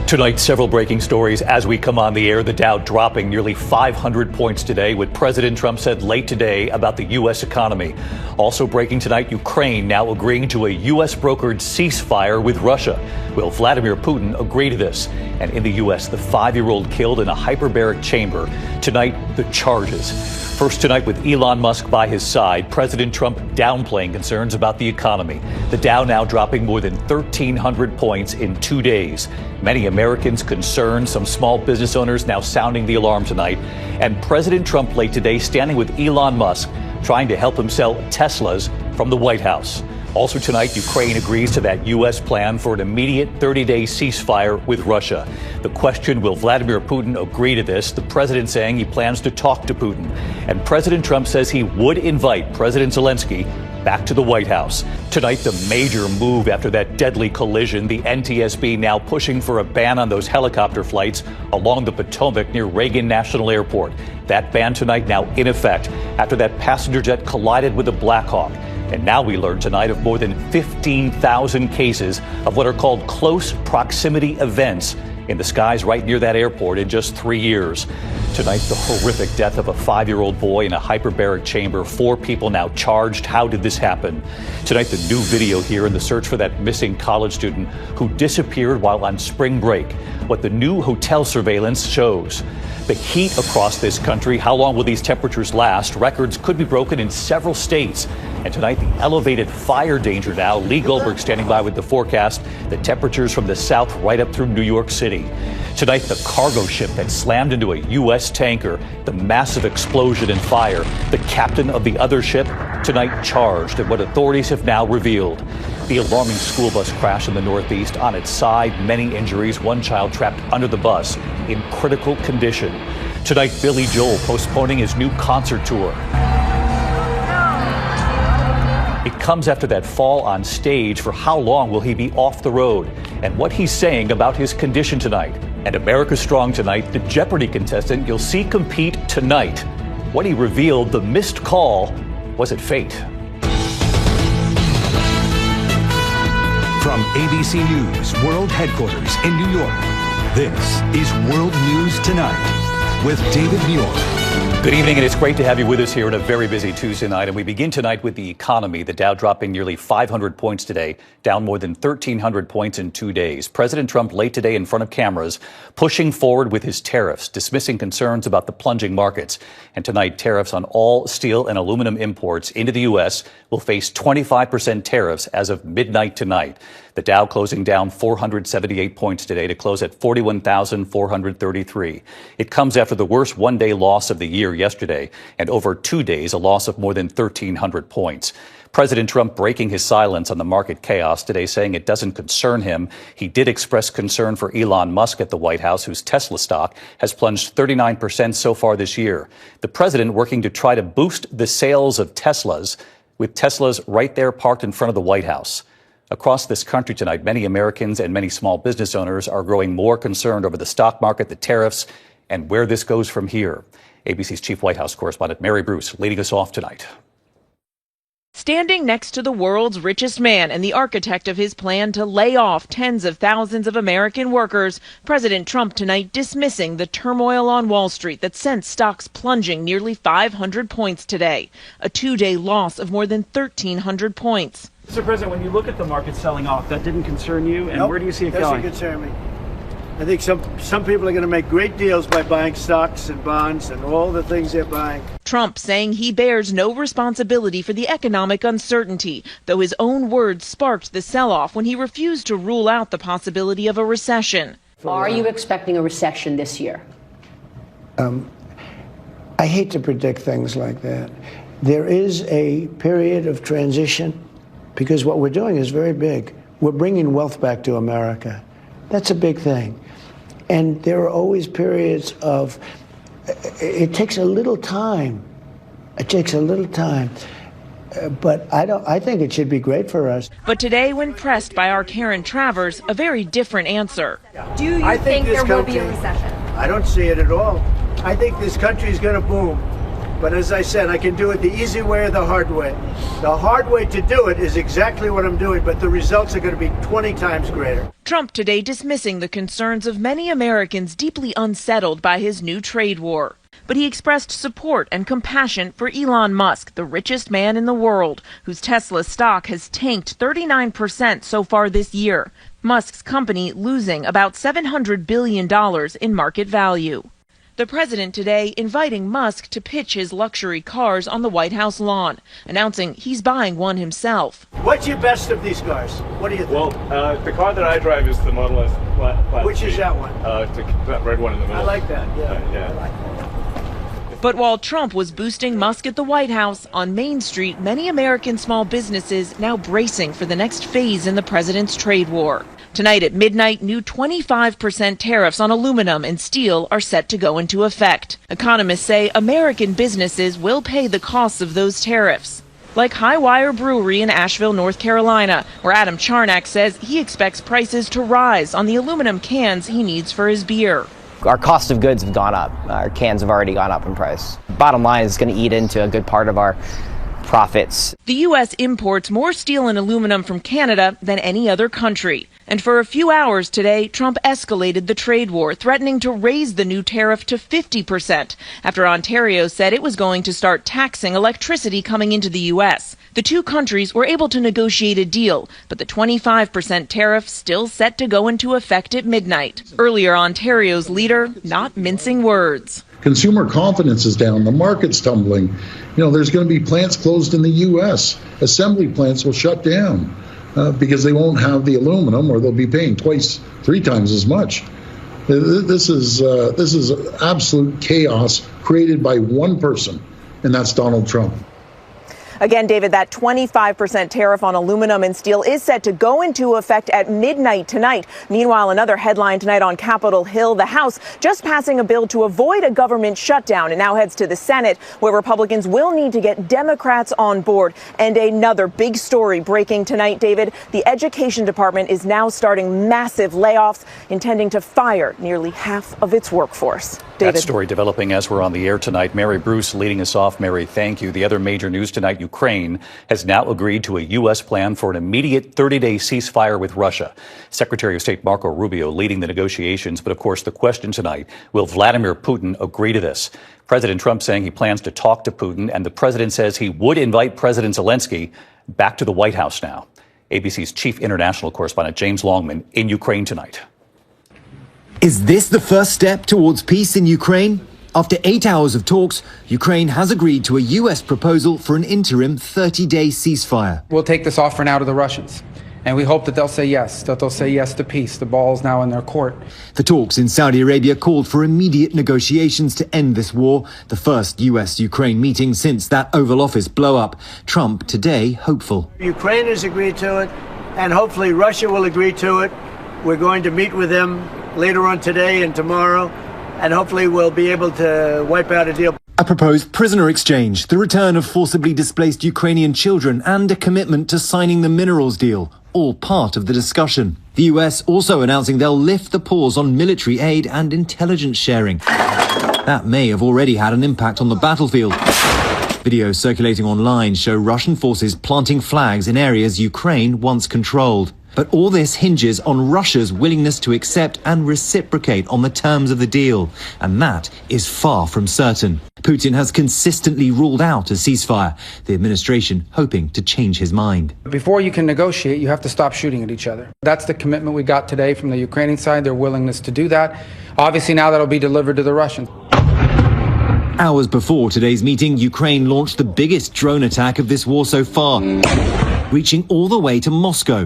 Tonight, several breaking stories as we come on the air. The Dow dropping nearly 500 points today, what President Trump said late today about the U.S. economy. Also breaking tonight, Ukraine now agreeing to a U.S. brokered ceasefire with Russia. Will Vladimir Putin agree to this? And in the U.S., the 5-year-old killed in a hyperbaric chamber. Tonight, the charges. First tonight, with Elon Musk by his side, President Trump downplaying concerns about the economy. The Dow now dropping more than 1,300 points in 2 days. Many Americans concerned, some small business owners now sounding the alarm tonight. And President Trump late today standing with Elon Musk, trying to help him sell Teslas from the White House. Also tonight, Ukraine agrees to that U.S. plan for an immediate 30-day ceasefire with Russia. The question, will Vladimir Putin agree to this? The president saying he plans to talk to Putin. And President Trump says he would invite President Zelensky back to the White House. Tonight, the major move after that deadly collision. The NTSB now pushing for a ban on those helicopter flights along the Potomac near Reagan National Airport. That ban tonight now in effect after that passenger jet collided with a Black Hawk. And now we learn tonight of more than 15,000 cases of what are called close proximity events in the skies right near that airport in just 3 years. Tonight, the horrific death of a 5-year-old boy in a hyperbaric chamber. 4 people now charged. How did this happen? Tonight, the new video here in the search for that missing college student who disappeared while on spring break. What the new hotel surveillance shows. The heat across this country. How long will these temperatures last? Records could be broken in several states. And tonight, the elevated fire danger now. Lee Goldberg standing by with the forecast. The temperatures from the south right up through New York City. Tonight, the cargo ship that slammed into a U.S. tanker. The massive explosion and fire. The captain of the other ship tonight charged at what authorities have now revealed. The alarming school bus crash in the Northeast. On its side, many injuries. One child trapped under the bus in critical condition. Tonight, Billy Joel postponing his new concert tour. It comes after that fall on stage. For how long will he be off the road? And what he's saying about his condition tonight. And America's Strong tonight, the Jeopardy contestant you'll see compete tonight. What he revealed, the missed call, was it fate? From ABC News World Headquarters in New York, this is World News Tonight with David Muir. Good evening, and it's great to have you with us here on a very busy Tuesday night. And we begin tonight with the economy. The Dow dropping nearly 500 points today, down more than 1,300 points in 2 days. President Trump late today in front of cameras, pushing forward with his tariffs, dismissing concerns about the plunging markets. And tonight, tariffs on all steel and aluminum imports into the U.S. will face 25% tariffs as of midnight tonight. The Dow closing down 478 points today to close at 41,433. It comes after the worst one-day loss of the year yesterday, and over 2 days, a loss of more than 1,300 points. President Trump breaking his silence on the market chaos today, saying it doesn't concern him. He did express concern for Elon Musk at the White House, whose Tesla stock has plunged 39% so far this year. The president working to try to boost the sales of Teslas, with Teslas right there parked in front of the White House. Across this country tonight, many Americans and many small business owners are growing more concerned over the stock market, the tariffs, and where this goes from here. ABC's chief White House correspondent Mary Bruce leading us off tonight. Standing next to the world's richest man and the architect of his plan to lay off tens of thousands of American workers, President Trump tonight dismissing the turmoil on Wall Street that sent stocks plunging nearly 500 points today, a 2-day loss of more than 1,300 points. Mr. President, when you look at the market selling off, that didn't concern you, and nope, where do you see it doesn't going? Concern me. I think some people are going to make great deals by buying stocks and bonds and all the things they're buying. Trump saying he bears no responsibility for the economic uncertainty, though his own words sparked the sell-off when he refused to rule out the possibility of a recession. Are you expecting a recession this year? I hate to predict things like that. There is a period of transition because what we're doing is very big. We're bringing wealth back to America. That's a big thing. And there are always periods of, it takes a little time. It takes a little time. But I think it should be great for us. But today, when pressed by our Karen Travers, a very different answer. Do you think there will be a recession? I don't see it at all. I think this country is going to boom. But as I said, I can do it the easy way or the hard way. The hard way to do it is exactly what I'm doing, but the results are going to be 20 times greater. Trump today dismissing the concerns of many Americans deeply unsettled by his new trade war. But he expressed support and compassion for Elon Musk, the richest man in the world, whose Tesla stock has tanked 39% so far this year. Musk's company losing about $700 billion in market value. The president today inviting Musk to pitch his luxury cars on the White House lawn, announcing he's buying one himself. What's your best of these cars? What do you think? Well, the car that I drive is the Model S Plaid. Which is that one? That red one in the middle. I like that, yeah. Yeah. I like that. But while Trump was boosting Musk at the White House, on Main Street, many American small businesses now bracing for the next phase in the president's trade war. Tonight at midnight, new 25% tariffs on aluminum and steel are set to go into effect. Economists say American businesses will pay the costs of those tariffs. Like Highwire Brewery in Asheville, North Carolina, where Adam Charnack says he expects prices to rise on the aluminum cans he needs for his beer. Our cost of goods have gone up. Our cans have already gone up in price. Bottom line is going to eat into a good part of our profits. The U.S. imports more steel and aluminum from Canada than any other country. And for a few hours today, Trump escalated the trade war, threatening to raise the new tariff to 50% after Ontario said it was going to start taxing electricity coming into the U.S. The two countries were able to negotiate a deal, but the 25% tariff still set to go into effect at midnight. Earlier, Ontario's leader not mincing words. Consumer confidence is down. The market's tumbling. There's going to be plants closed in the U.S. Assembly plants will shut down because they won't have the aluminum, or they'll be paying 3 times as much. This is absolute chaos created by one person, and that's Donald Trump. Again, David, that 25% tariff on aluminum and steel is set to go into effect at midnight tonight. Meanwhile, another headline tonight on Capitol Hill, the House just passing a bill to avoid a government shutdown. It now heads to the Senate, where Republicans will need to get Democrats on board. And another big story breaking tonight, David. The Education Department is now starting massive layoffs, intending to fire nearly half of its workforce. David. That story developing as we're on the air tonight. Mary Bruce leading us off. Mary, thank you. The other major news tonight, Ukraine has now agreed to a U.S. plan for an immediate 30-day ceasefire with Russia. Secretary of State Marco Rubio leading the negotiations. But of course, the question tonight, will Vladimir Putin agree to this? President Trump saying he plans to talk to Putin, and the president says he would invite President Zelensky back to the White House now. ABC's chief international correspondent James Longman in Ukraine tonight. Is this the first step towards peace in Ukraine? After 8 hours of talks, Ukraine has agreed to a U.S. proposal for an interim 30-day ceasefire. We'll take this offer now to the Russians, and we hope that they'll say yes, to peace. The ball's now in their court. The talks in Saudi Arabia called for immediate negotiations to end this war, the first U.S.-Ukraine meeting since that Oval Office blow-up. Trump today hopeful. Ukraine has agreed to it, and hopefully Russia will agree to it. We're going to meet with them later on today and tomorrow, and hopefully we'll be able to wipe out a deal. A proposed prisoner exchange, the return of forcibly displaced Ukrainian children, and a commitment to signing the minerals deal, all part of the discussion. The US also announcing they'll lift the pause on military aid and intelligence sharing. That may have already had an impact on the battlefield. Videos circulating online show Russian forces planting flags in areas Ukraine once controlled. But all this hinges on Russia's willingness to accept and reciprocate on the terms of the deal. And that is far from certain. Putin has consistently ruled out a ceasefire, the administration hoping to change his mind. Before you can negotiate, you have to stop shooting at each other. That's the commitment we got today from the Ukrainian side, their willingness to do that. Obviously, now that'll be delivered to the Russians. Hours before today's meeting, Ukraine launched the biggest drone attack of this war so far, reaching all the way to Moscow,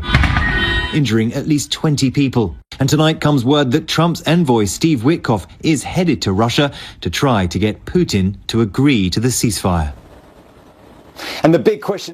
injuring at least 20 people. And tonight comes word that Trump's envoy, Steve Witkoff, is headed to Russia to try to get Putin to agree to the ceasefire. And the big question